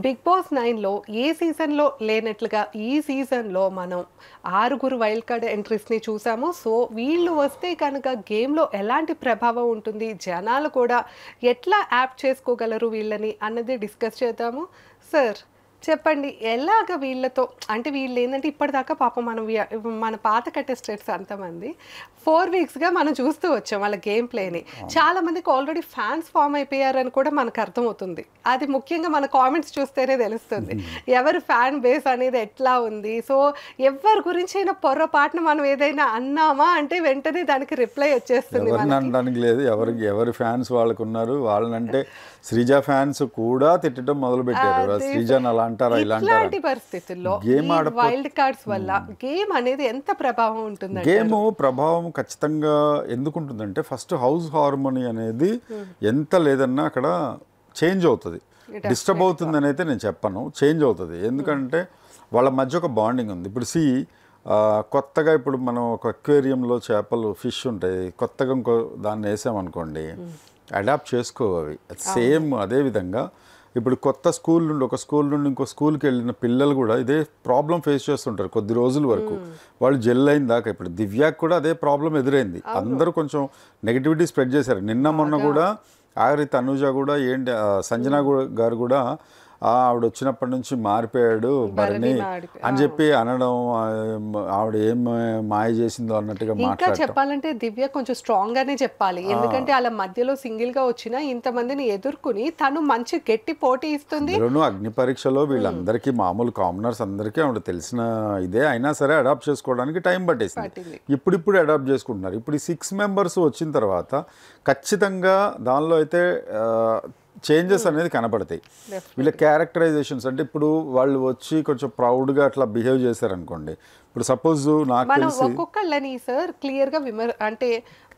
Big boss 9లో ఏ సీజన్‌లో లేనట్లుగా ఈ సీజన్‌లో మనం 6 వైల్డ్ కార్డ్ ఎంట్రీస్‌ని చూసాము. సో, వీళ్ళు వస్తే కనుక గేమ్‌లో ఎలాంటి ప్రభావం ఉంటుంది? జనాలు కూడా ఎట్లా యాప్ట్ చేసుకోగలరు వీళ్ళని అన్నది డిస్కస్ చేద్దాము. సార్ చెప్పండి. ఎలాగ వీళ్ళతో అంటే వీళ్ళేందంటే ఇప్పటిదాకా పాపం మన పాత కంటెస్టెంట్స్ అంతమంది 4 వీక్స్‌గా మనం చూస్తూ వచ్చాం వాళ్ళ గేమ్ ప్లేని. చాలా మందికి ఆల్రెడీ ఫ్యాన్స్ ఫార్మ్ అయిపోయారని కూడా మనకు అర్థమవుతుంది. అది ముఖ్యంగా మన కామెంట్స్ చూస్తేనే తెలుస్తుంది. ఎవరి ఫ్యాన్ బేస్ అనేది ఎట్లా ఉంది. సో, ఎవ్వరి గురించైనా పొర్రపాటున మనం ఏదైనా అన్నామా అంటే వెంటనే దానికి రిప్లై వచ్చేస్తుంది ఎవరిని మనకి. అనడానికి లేదు. ఎవరి ఫ్యాన్స్ వాళ్ళకున్నారు. వాళ్ళనంటే శ్రీజ ఫ్యాన్స్ కూడా తిట్టడం మొదలుపెట్టారు. అదే శ్రీజని అలా అంటారా, ఇలా అంటారా. ఇట్లాంటి పరిస్థితుల్లో గేమ్ ఈ ఆడపో వైల్డ్ కార్డ్స్ వల్ల గేమ్ అనేది ఎంత ప్రభావం ఉంటుందంటారు? గేమ్ ప్రభావం ఖచ్చితంగా ఎందుకు ఉంటుందంటే ఫస్ట్ హౌస్ హార్మోనీ అనేది ఎంత లేదన్నా అక్కడ చేంజ్ అవుతుంది. డిస్టర్బ్ అవుతుందని అయితే నేను చెప్పను, చేంజ్ అవుతుంది. ఎందుకంటే వాళ్ళ మధ్య ఒక బాండింగ్ ఉంది. ఇప్పుడు కొత్తగా ఇప్పుడు మనం ఒక అక్వేరియంలో చేపలు ఫిష్ ఉంటాయి, కొత్తగా ఇంకో దాన్ని వేసామనుకోండి అడాప్ట్ చేసుకోవి. సేమ్ అదే విధంగా ఇప్పుడు కొత్త స్కూల్ నుండి ఒక స్కూల్ నుండి ఇంకో స్కూల్కి వెళ్ళిన పిల్లలు కూడా ఇదే ప్రాబ్లం ఫేస్ చేస్తుంటారు కొద్ది రోజుల వరకు. వాళ్ళు జెల్ అయిన దాకా ఇప్పుడు దివ్యాకి కూడా అదే ప్రాబ్లం ఎదురైంది. అందరూ కొంచెం నెగిటివిటీ స్ప్రెడ్ చేశారు. నిన్న మొన్న కూడా ఆఖరి తనుజ కూడా సంజన గారు కూడా ఆవిడ వచ్చినప్పటి నుంచి మారిపోయాడు భరణి అని చెప్పి అనడం, ఆవిడ ఏం మాయ చేసిందో అన్నట్టుగా ఇంకా మాట్లాడటం. చెప్పాలంటే దివ్య కొంచెం స్ట్రాంగ్ గానే చెప్పాలి. ఎందుకంటే అలా మధ్యలో సింగిల్ గా వచ్చిన ఇంతమందిని ఎదుర్కొని తను మంచి గట్టి పోటీ ఇస్తుంది. అందులోనూ అగ్ని పరీక్షలో వీళ్ళందరికీ మామూలు కామనర్స్ అందరికీ ఆవిడ తెలిసిన ఇదే అయినా సరే అడాప్ట్ చేసుకోవడానికి టైం పట్టేసింది. ఇప్పుడు అడాప్ట్ చేసుకుంటున్నారు. ఇప్పుడు ఈ 6 మెంబర్స్ వచ్చిన తర్వాత ఖచ్చితంగా దానిలో అయితే చేంజెస్ అనేది కనపడతాయి. వీళ్ళ క్యారెక్టరైజేషన్స్ అంటే ఇప్పుడు వాళ్ళు వచ్చి కొంచెం ప్రౌడ్గా అట్లా బిహేవ్ చేశారనుకోండి. ఇప్పుడు సపోజ్ నాకు మనం తెలిసి ఒక్కొక్కళ్ళని సార్ క్లియర్ గా అంటే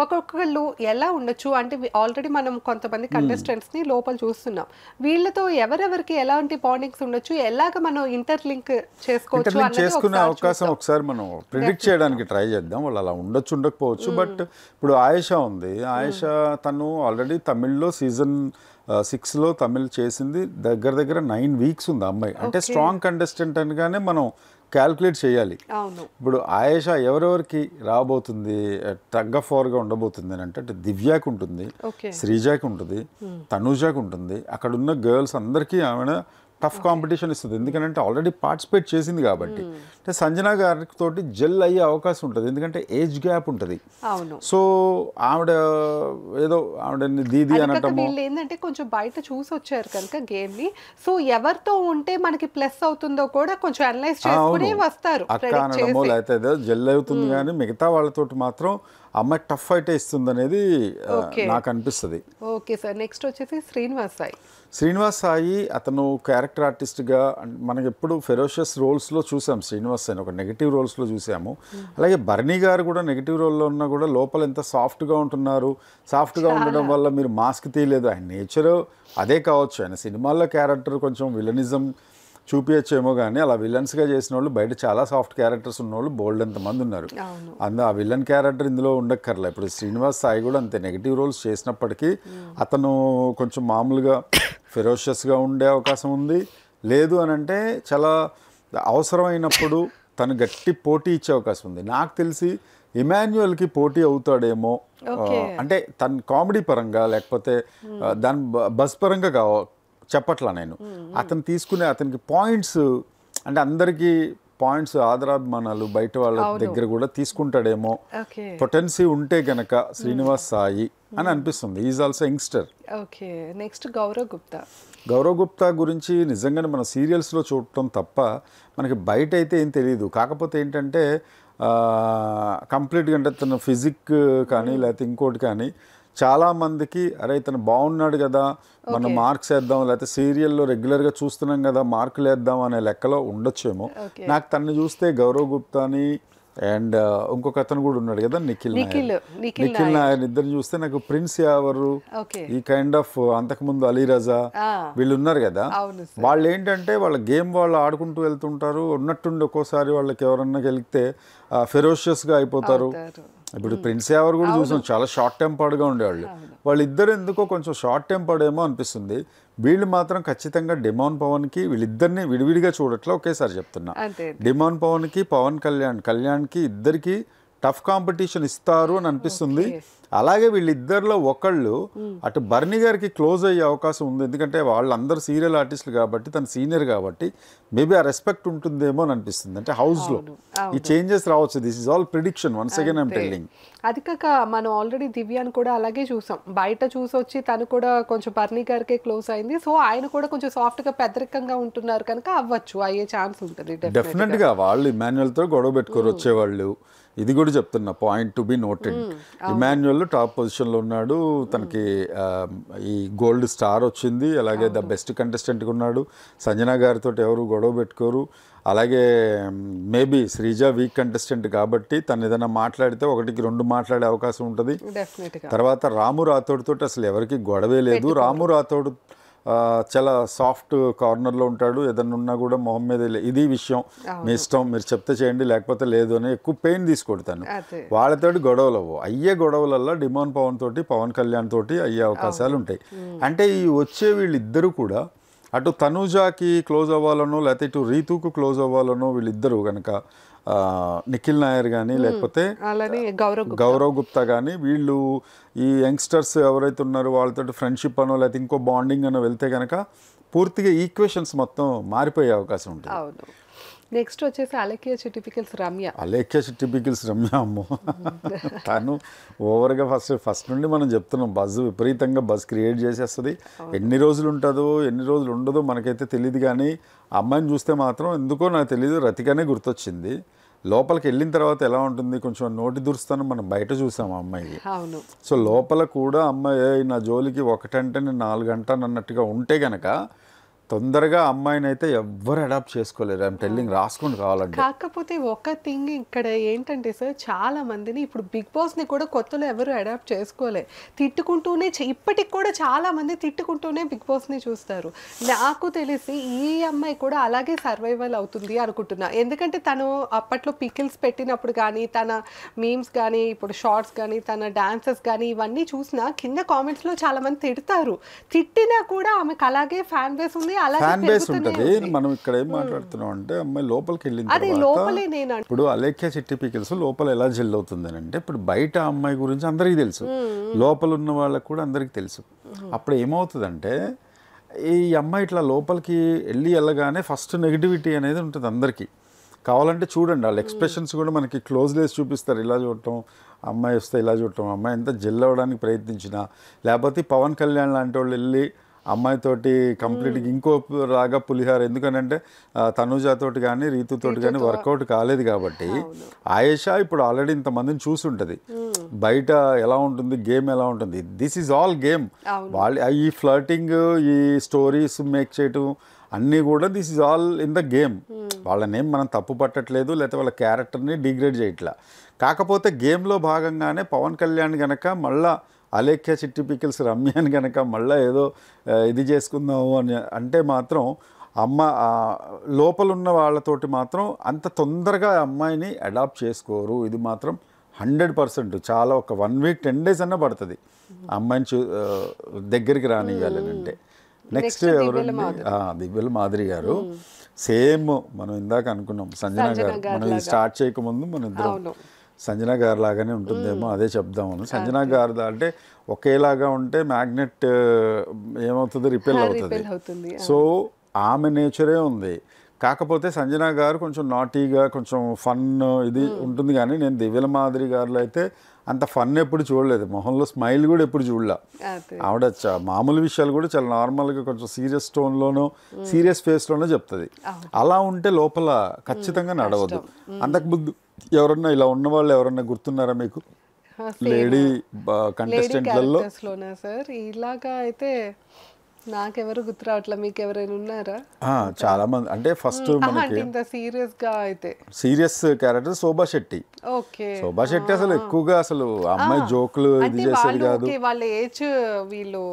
ఒక్కొక్కళ్ళు ఎలా ఉండొచ్చు అంటే ఆల్రెడీ మనం కొంతమంది కంటెస్టెంట్స్ ని లోపల చూస్తున్నాం. వీళ్ళతో ఎవరెవరికి ఎలాంటి బాండింగ్స్ ఉండొచ్చు, ఎలాగ మనం ఇంటర్లింక్ చేసుకోవచ్చు అన్నది చేసుకునే ఒకసారి అవకాశం చూద్దాం. ఒకసారి మనం ప్రిడిక్ట్ చేయడానికి ట్రై చేద్దాం. వాళ్ళు అలా ఉండకపోవచ్చు. బట్ ఇప్పుడు ఆయేషా ఉంది. ఆయేషా తను ఆల్రెడీ తమిళ్లో సీజన్ 6లో తమిళ్ చేసింది. దగ్గర 9 వీక్స్ ఉంది అమ్మాయి. అంటే స్ట్రాంగ్ కంటెస్టెంట్ అనగానే మనం క్యాల్కులేట్ చేయాలి. ఇప్పుడు ఆయేషా ఎవరెవరికి రాబోతుంది, టగ్ ఆఫ్ వార్గా ఉండబోతుంది అని అంటే దివ్యాకి ఉంటుంది, శ్రీజాకి ఉంటుంది, తనూజాకి ఉంటుంది. అక్కడ ఉన్న గర్ల్స్ అందరికీ ఆమె టఫ్ కాంపిటీషన్ ఇస్తుంది. ఎందుకంటే ఆల్రెడీ పార్టిసిపేట్ చేసింది కాబట్టి. అంటే సంజన గారికి తోటి జెల్ అయ్యే అవకాశం ఉంటుంది. ఎందుకంటే ఏజ్ గ్యాప్ ఉంటుంది. సో ఆవిడ ఏదో ఆవిడని దీది అనటం ఏంటంటే కొంచెం బయట చూసి వచ్చారు కనుక గేమ్ ని. సో ఎవరితో ఉంటే మనకి ప్లస్ అవుతుందో కూడా కొంచెం అనలైజ్ చేసుకుని వస్తారు. అక్క అనడమో లేకపోతే ఏదో జెల్ అవుతుంది కానీ మిగతా వాళ్ళతోటి మాత్రం అమ్మాయి టఫ్ ఫైట్ ఇస్తుంది అనేది నాకు అనిపిస్తుంది. ఓకే సార్, నెక్స్ట్ వచ్చేసి శ్రీనివాస్ సాయి అతను క్యారెక్టర్ ఆర్టిస్ట్గా మనకి ఎప్పుడు ఫెరోషియస్ రోల్స్లో చూసాం. శ్రీనివాస్ సాయిని ఒక నెగిటివ్ రోల్స్లో చూసాము. అలాగే భరణి గారు కూడా నెగిటివ్ రోల్లో ఉన్నా కూడా లోపల ఎంత సాఫ్ట్గా ఉంటున్నారు. సాఫ్ట్గా ఉండడం వల్ల మీరు మాస్క్ తీయలేదు. ఆయన నేచర్ అదే కావచ్చు. ఆయన సినిమాల్లో క్యారెక్టర్ కొంచెం విలనిజం చూపించేమో కానీ అలా విలన్స్గా చేసిన వాళ్ళు బయట చాలా సాఫ్ట్ క్యారెక్టర్స్ ఉన్నవాళ్ళు బోల్డ్ ఎంతమంది ఉన్నారు. ఆ విలన్ క్యారెక్టర్ ఇందులో ఉండక్కర్లే. ఇప్పుడు శ్రీనివాస్ సాయి కూడా అంతే నెగిటివ్ రోల్స్ చేసినప్పటికీ అతను కొంచెం మామూలుగా ఫెరోషియస్గా ఉండే అవకాశం ఉంది. లేదు అని అంటే చాలా అవసరమైనప్పుడు తను గట్టి పోటీ ఇచ్చే అవకాశం ఉంది. నాకు తెలిసి ఇమాన్యుయల్కి పోటీ అవుతాడేమో. అంటే తన కామెడీ పరంగా లేకపోతే దాని బస్ పరంగా చెప్పట్లా నేను. అతనికి పాయింట్స్ అంటే అందరికీ పాయింట్స్ ఆదరాభిమానాలు బయట వాళ్ళ దగ్గర కూడా తీసుకుంటాడేమో. పొటెన్సీ ఉంటే గనక శ్రీనివాస్ సాయి అని అనిపిస్తుంది. Is also youngster. Next Gaurav Gupta గురించి నిజంగానే మన సీరియల్స్లో చూడటం తప్ప మనకి బయట అయితే ఏం తెలియదు. కాకపోతే ఏంటంటే కంప్లీట్గా అంటే తన ఫిజిక్ కానీ లేకపోతే ఇంకోటి కానీ చాలామందికి అరే ఇతను బాగున్నాడు కదా మనం మార్క్స్ వేద్దాం, లేకపోతే సీరియల్లో రెగ్యులర్గా చూస్తున్నాం కదా మార్కులు వేద్దాం అనే లెక్కలో ఉండొచ్చేమో. నాకు తను చూస్తే గౌరవ్ గుప్తాని అండ్ ఇంకొక అతను కూడా ఉన్నాడు కదా నిఖిల్ నాయర్ ఇద్దరు చూస్తే నాకు ప్రిన్స్ యావరు ఈ కైండ్ ఆఫ్ అంతకుముందు అలీ రజా వీళ్ళు ఉన్నారు కదా. వాళ్ళు ఏంటంటే వాళ్ళ గేమ్ వాళ్ళు ఆడుకుంటూ వెళ్తుంటారు. ఉన్నట్టుండి ఒక్కోసారి వాళ్ళకి ఎవరన్నా గెలిగితే ఫెరోషియస్గా అయిపోతారు. ఇప్పుడు ప్రిన్స్ యావర్ కూడా చూసాం, చాలా షార్ట్ టెంపర్డ్గా ఉండేవాళ్ళు. వాళ్ళిద్దరు ఎందుకో కొంచెం షార్ట్ టెంపర్డ్ ఏమో అనిపిస్తుంది. వీళ్ళు మాత్రం ఖచ్చితంగా డిమాండ్ పవన్కి, వీళ్ళిద్దరిని విడివిడిగా చూడట్లా, ఒకేసారి చెప్తున్నా. డిమాండ్ పవన్కి, పవన్ కళ్యాణ్కి ఇద్దరికి టఫ్ కాంపిటీషన్ ఇస్తారు అని అనిపిస్తుంది. అలాగే వీళ్ళిద్దరిలో ఒకళ్ళు అటు బర్నీ గారికి క్లోజ్ అయ్యే అవకాశం ఉంది. ఎందుకంటే వాళ్ళందరూ సీరియల్ ఆర్టిస్టులు కాబట్టి, తను సీనియర్ కాబట్టి మేబీ ఆ రెస్పెక్ట్ ఉంటుందేమో అని అనిపిస్తుంది. అంటే హౌస్లో ఈ చేంజెస్ రావచ్చు. This is all prediction, once again I'm telling. అది కాక మనం ఆల్రెడీ దివ్యాని కూడా అలాగే చూసాం. బయట చూసొచ్చి తను కూడా కొంచెం బర్నీ గారికే క్లోజ్ అయింది. సో ఆయన కూడా కొంచెం సాఫ్ట్గా పెద్దరికంగా ఉంటున్నారు కనుక అవ్వచ్చు, అయ్యే ఛాన్స్ ఉంటుంది డెఫినెట్గా. వాళ్ళు ఇమాన్యుయల్తో గొడవ పెట్టుకొని వచ్చేవాళ్ళు. ఇది కూడా చెప్తున్నా, point to be noted. Emmanuel top పొజిషన్లో ఉన్నాడు, తనకి ఈ గోల్డ్ స్టార్ వచ్చింది, అలాగే ద బెస్ట్ కంటెస్టెంట్గా ఉన్నాడు. సంజన గారితో ఎవరు గొడవ పెట్టుకోరు. అలాగే మేబీ శ్రీజ వీక్ కంటెస్టెంట్ కాబట్టి తను ఏదైనా మాట్లాడితే 1-2 మాట్లాడే అవకాశం ఉంటుంది. తర్వాత రాము రాథోడ్ తోటి అసలు ఎవరికి గొడవే లేదు. రాము రాథోడ్ చాలా సాఫ్ట్ కార్నర్లో ఉంటాడు. ఏదన్నా ఉన్నా కూడా మొహం మీద ఇది విషయం మీ ఇష్టం, మీరు చెప్తే చేయండి లేకపోతే లేదు అని ఎక్కువ పెయిన్ తీసుకొడతాను. వాళ్ళతోటి గొడవలు అవ్వవు. అయ్యే గొడవలల్లో డిమాండ్ పవన్ తోటి, పవన్ కళ్యాణ్ తోటి అయ్యే అవకాశాలు ఉంటాయి. అంటే ఈ వచ్చే వీళ్ళిద్దరూ కూడా అటు తనూజాకి క్లోజ్ అవ్వాలనో లేకపోతే ఇటు రీతుకు క్లోజ్ అవ్వాలనో వీళ్ళిద్దరూ కనుక నిఖిల్ నాయర్ కానీ లేకపోతే గౌరవ్ గుప్తా కానీ వీళ్ళు ఈ యంగ్స్టర్స్ ఎవరైతే ఉన్నారో వాళ్ళతో ఫ్రెండ్షిప్ అనో లేకపోతే ఇంకో బాండింగ్ అనో వెళ్తే కనుక పూర్తిగా ఈక్వేషన్స్ మొత్తం మారిపోయే అవకాశం ఉంటుంది. నెక్స్ట్ వచ్చేసి అలేఖ్య చిట్టి రమ్య. అలేఖ్య చిట్టి రమ్య అమ్మో, తను ఓవర్గా ఫస్ట్ నుండి మనం చెప్తున్నాం, విపరీతంగా బజ్ క్రియేట్ చేసేస్తుంది. ఎన్ని రోజులు ఉంటుందో ఎన్ని రోజులు ఉండదో మనకైతే తెలియదు. కానీ ఆ అమ్మాయిని చూస్తే మాత్రం ఎందుకో నాకు తెలియదు, రతిగానే గుర్తొచ్చింది. లోపలికి వెళ్ళిన తర్వాత ఎలా ఉంటుంది, కొంచెం నోటి దురుస్తాను మనం బయట చూసాం ఆ అమ్మాయికి. సో లోపల కూడా అమ్మాయి నా జోలికి 1 అంటే నేను 4 అంటాను అన్నట్టుగా ఉంటే గనక తొందరగా అమ్మాయిని అయితే ఎవ్వరు అడాప్ట్ చేసుకోలేరు. ఐఎమ్ టెల్లింగ్, రాసుకొని కావాలంటే. కాకపోతే ఒక థింగ్ ఇక్కడ ఏంటంటే సార్, చాలా మందిని ఇప్పుడు బిగ్ బాస్ని కూడా కొత్తలో ఎవరు అడాప్ట్ చేసుకోలే. తిట్టుకుంటూనే ఇప్పటికి కూడా చాలా మంది తిట్టుకుంటూనే బిగ్ బాస్ని చూస్తారు. నాకు తెలిసి ఈ అమ్మాయి కూడా అలాగే సర్వైవల్ అవుతుంది అనుకుంటున్నా. ఎందుకంటే తను అప్పట్లో పికిల్స్ పెట్టినప్పుడు కానీ, తన మీమ్స్ కానీ, ఇప్పుడు షార్ట్స్ కానీ, తన డాన్సెస్ కానీ ఇవన్నీ చూసినా కింద కామెంట్స్లో చాలా మంది తిడతారు. తిట్టినా కూడా ఆమెకు అలాగే ఫ్యాన్ బేస్ ఉంది, ఫ్యాన్ బేస్ ఉంటుంది. మనం ఇక్కడ ఏం మాట్లాడుతున్నాం అంటే అమ్మాయి లోపలికి వెళ్ళిన తర్వాత ఇప్పుడు అలేఖ్య చిట్టి పికిల్స్ లోపల ఎలా జెల్ అవుతుంది అని అంటే, ఇప్పుడు బయట అమ్మాయి గురించి అందరికీ తెలుసు, లోపల ఉన్న వాళ్ళకి కూడా అందరికీ తెలుసు. అప్పుడు ఏమవుతుందంటే ఈ అమ్మాయి ఇట్లా లోపలికి వెళ్ళగానే ఫస్ట్ నెగిటివిటీ అనేది ఉంటుంది అందరికీ. కావాలంటే చూడండి వాళ్ళ ఎక్స్ప్రెషన్స్ కూడా మనకి క్లోజ్ లేసి చూపిస్తారు. ఇలా చూడటం, అమ్మాయి వస్తే ఇలా చూడటం, అమ్మాయి ఎంత జెల్ అవ్వడానికి ప్రయత్నించినా, లేకపోతే పవన్ కళ్యాణ్ లాంటి వాళ్ళు వెళ్ళి అమ్మాయితోటి కంప్లీట్గా ఇంకో రాగా పులిహార. ఎందుకనంటే తనుజాతోటి కానీ రీతుతోటి కానీ వర్కౌట్ కాలేదు కాబట్టి ఆయేషా ఇప్పుడు ఆల్రెడీ ఇంతమందిని చూసుంటుంది బయట ఎలా ఉంటుంది, గేమ్ ఎలా ఉంటుంది. This is all game. వాళ్ళు ఈ ఫ్లర్టింగ్, ఈ స్టోరీస్ మేక్ చేయటం అన్నీ కూడా this is all in the game. వాళ్ళనేం మనం తప్పు పట్టట్లేదు, లేకపోతే వాళ్ళ క్యారెక్టర్ని డిగ్రేడ్ చేయట్లా. కాకపోతే గేమ్లో భాగంగానే పవన్ కళ్యాణ్ కనుక మళ్ళా అలేఖ్య చిట్టి పికిల్స్ రమ్యాని కనుక మళ్ళీ ఏదో ఇది చేసుకుందాము అని అంటే మాత్రం లోపల ఉన్న వాళ్ళతోటి మాత్రం అంత తొందరగా అమ్మాయిని అడాప్ట్ చేసుకోరు. ఇది మాత్రం 100%. చాలా ఒక 1 వీక్ 10 డేస్ అన్నా పడుతుంది అమ్మాయిని దగ్గరికి రానివ్వాలని అంటే. నెక్స్ట్ ఎవరండి, దివ్యల మాదిరి గారు. సేమ్ మనం ఇందాక అనుకున్నాం సంజన గారు, మనం ఇది స్టార్ట్ చేయకముందు మనం ఇద్దరం సంజన గారు లాగానే ఉంటుందేమో అదే చెప్దామను. సంజన గారు అంటే ఒకేలాగా ఉంటే మ్యాగ్నెట్ ఏమవుతుంది, రిపెల్ అవుతుంది. సో ఆమె నేచరే ఉంది. కాకపోతే సంజన గారు కొంచెం నాటీగా కొంచెం ఫన్ ఇది ఉంటుంది. కానీ నేను దివ్యల మాదిరి గారిలో అయితే అంత ఫన్ ఎప్పుడు చూడలేదు, మొహంలో స్మైల్ కూడా ఎప్పుడు చూడలే. ఆవిడ మామూలు విషయాలు కూడా చాలా నార్మల్గా కొంచెం సీరియస్ టోన్లోనో సీరియస్ ఫేస్లోనో చెప్తుంది. అలా ఉంటే లోపల ఖచ్చితంగా నడవద్దు. అంతకుముందు ఎవరన్నా ఇలా ఉన్న వాళ్ళు ఎవరన్నా గుర్తున్నారా మీకు లేడీ కంటెస్టెంట్లలో? సార్ ఇలాగా అయితే నాకెవరు గుర్తు రావట్లేదు. మీకు ఎవరైనా ఉన్నారా? చాలా మంది. అంటే first serious character Shobha Shetty. Shobha Shetty అసలు ఎక్కువగా అసలు అమ్మాయి జోకులు ఇది చేసేది కాదు. వాళ్ళ ఏజ్ వీళ్ళు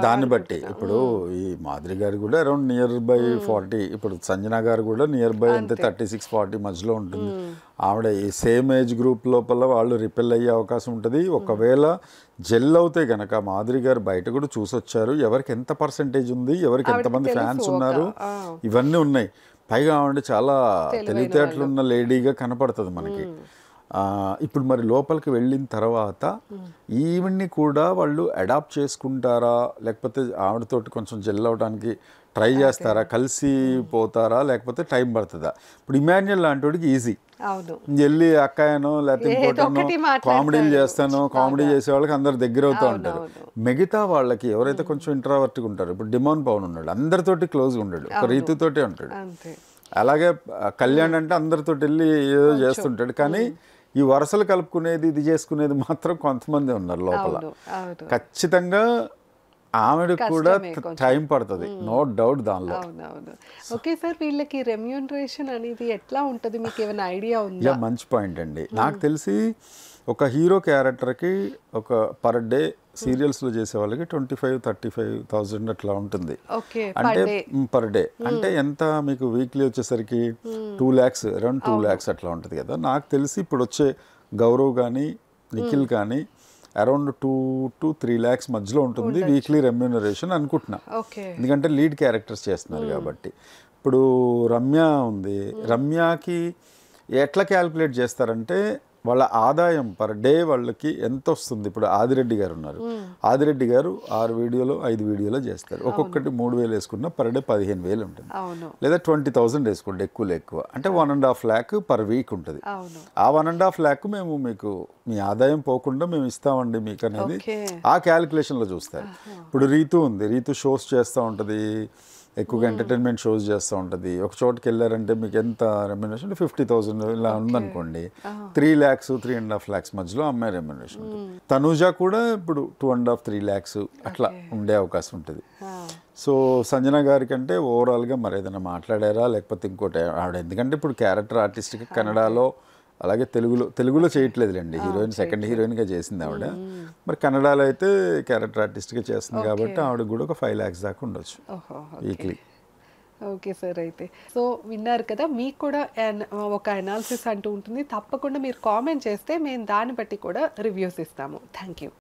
దాన్ని బట్టి ఇప్పుడు ఈ మాదిరి గారు కూడా అరౌండ్ నియర్ బై 40. ఇప్పుడు సంజన గారు కూడా నియర్ బై అంతే 36-40 మధ్యలో ఉంటుంది. ఆవిడ ఈ సేమ్ ఏజ్ గ్రూప్ లోపల వాళ్ళు రిపెల్ అయ్యే అవకాశం ఉంటుంది. ఒకవేళ జెల్ అవుతే గనక మాధురి గారు బయట కూడా చూసొచ్చారు, ఎవరికి ఎంత పర్సెంటేజ్ ఉంది, ఎవరికి ఎంతమంది ఫ్యాన్స్ ఉన్నారు, ఇవన్నీ ఉన్నాయి. పైగా ఆవిడ చాలా తెలివితేటలున్న లేడీగా కనపడుతుంది మనకి. ఇప్పుడు మరి లోపలికి వెళ్ళిన తర్వాత ఈవిడ్ని కూడా వాళ్ళు అడాప్ట్ చేసుకుంటారా, లేకపోతే ఆవిడతోటి కొంచెం జెల్ అవడానికి ట్రై చేస్తారా, కలిసి పోతారా, లేకపోతే టైం పడుతుందా? ఇప్పుడు ఇమాన్యుయల్ లాంటి వాడికి ఈజీ, వెళ్ళి అక్కాయనో లేకపోతే ఇంకోటనో కామెడీలు చేస్తానో, కామెడీ చేసే వాళ్ళకి అందరు దగ్గర అవుతూ ఉంటారు. మిగతా వాళ్ళకి ఎవరైతే కొంచెం ఇంట్రావర్ట్గా ఉంటారు, ఇప్పుడు డిమాన్ పవన్ ఉన్నాడు, అందరితోటి క్లోజ్గా ఉంటాడు, ఒక రీతుతోటే ఉంటాడు. అలాగే కళ్యాణ్ అంటే అందరితో వెళ్ళి ఏదో చేస్తుంటాడు. కానీ ఈ వరుసలు కలుపుకునేది, ఇది చేసుకునేది మాత్రం కొంతమంది ఉన్నారు లోపల. ఖచ్చితంగా ఆమెకు కూడా టైం పడుతుంది, నో డౌట్ దానిలో. ఓకే సార్, వీళ్ళకి రెమ్యూనరేషన్ అనేది ఎట్లా ఉంటుంది, మీకు ఏమైనా ఐడియా ఉందా? మంచి పాయింట్ అండి. నాకు తెలిసి ఒక హీరో క్యారెక్టర్కి ఒక పర్ డే సీరియల్స్లో చేసే వాళ్ళకి 25,000-35,000 అట్లా ఉంటుంది. అంటే పర్ డే అంటే ఎంత మీకు వీక్లీ వచ్చేసరికి 2 lakhs, అరౌండ్ 2 lakhs అట్లా ఉంటుంది కదా. నాకు తెలిసి ఇప్పుడు వచ్చే గౌరవ్ కానీ నిఖిల్ కానీ అరౌండ్ 2 to 3 lakhs మధ్యలో ఉంటుంది వీక్లీ రెమ్యూనరేషన్ అనుకుంటున్నా. ఎందుకంటే లీడ్ క్యారెక్టర్స్ చేస్తున్నారు కాబట్టి. ఇప్పుడు రమ్య ఉంది, రమ్యకి ఎట్లా క్యాల్కులేట్ చేస్తారంటే వాళ్ళ ఆదాయం పర్ డే వాళ్ళకి ఎంత వస్తుంది. ఇప్పుడు ఆదిరెడ్డి గారు ఉన్నారు, ఆదిరెడ్డి గారు 6 వీడియోలు 5 వీడియోలో చేస్తారు, ఒక్కొక్కటి 3,000 వేసుకున్నా పర్ డే 15,000 ఉంటుంది, లేదా 20,000 వేసుకోండి ఎక్కువ. అంటే 1.5 lakh పర్ వీక్ ఉంటుంది. ఆ 1.5 lakh మేము మీకు మీ ఆదాయం పోకుండా మేము ఇస్తామండి మీకు అనేది ఆ క్యాలిక్యులేషన్లో చూస్తారు. ఇప్పుడు రీతు ఉంది, రీతు షోస్ చేస్తూ ఉంటుంది, ఎక్కువగా ఎంటర్టైన్మెంట్ షోస్ చేస్తూ ఉంటుంది. ఒక చోటుకి వెళ్ళారంటే మీకు ఎంత రెమ్యునరేషన్ 50,000 ఇలా ఉందనుకోండి, 3 lakhs 3.5 lakhs మధ్యలో అమ్మాయి రెమ్యునరేషన్ ఉంటుంది. తనూజ కూడా ఇప్పుడు 2.5-3 lakhs అట్లా ఉండే అవకాశం ఉంటుంది. సో సంజన గారికి అంటే ఓవరాల్గా మరి ఏదైనా మాట్లాడారా, లేకపోతే ఇంకోటి ఆవిడ, ఎందుకంటే ఇప్పుడు క్యారెక్టర్ ఆర్టిస్ట్కి కన్నడలో అలాగే తెలుగులో చేయట్లేదులేండి, హీరోయిన్ సెకండ్ హీరోయిన్గా చేసింది ఆవిడ. మరి కన్నడలో అయితే క్యారెక్టర్ ఆర్టిస్ట్గా చేస్తుంది కాబట్టి ఆవిడకి కూడా ఒక 5 lakhs దాకా ఉండొచ్చు వీక్లీ. ఓకే సార్, అయితే సో విన్నారు కదా, మీకు కూడా ఒక అనాలిసిస్ అంటూ ఉంటుంది, తప్పకుండా మీరు కామెంట్ చేస్తే మేము దాన్ని బట్టి కూడా రివ్యూస్ ఇస్తాము. Thank you.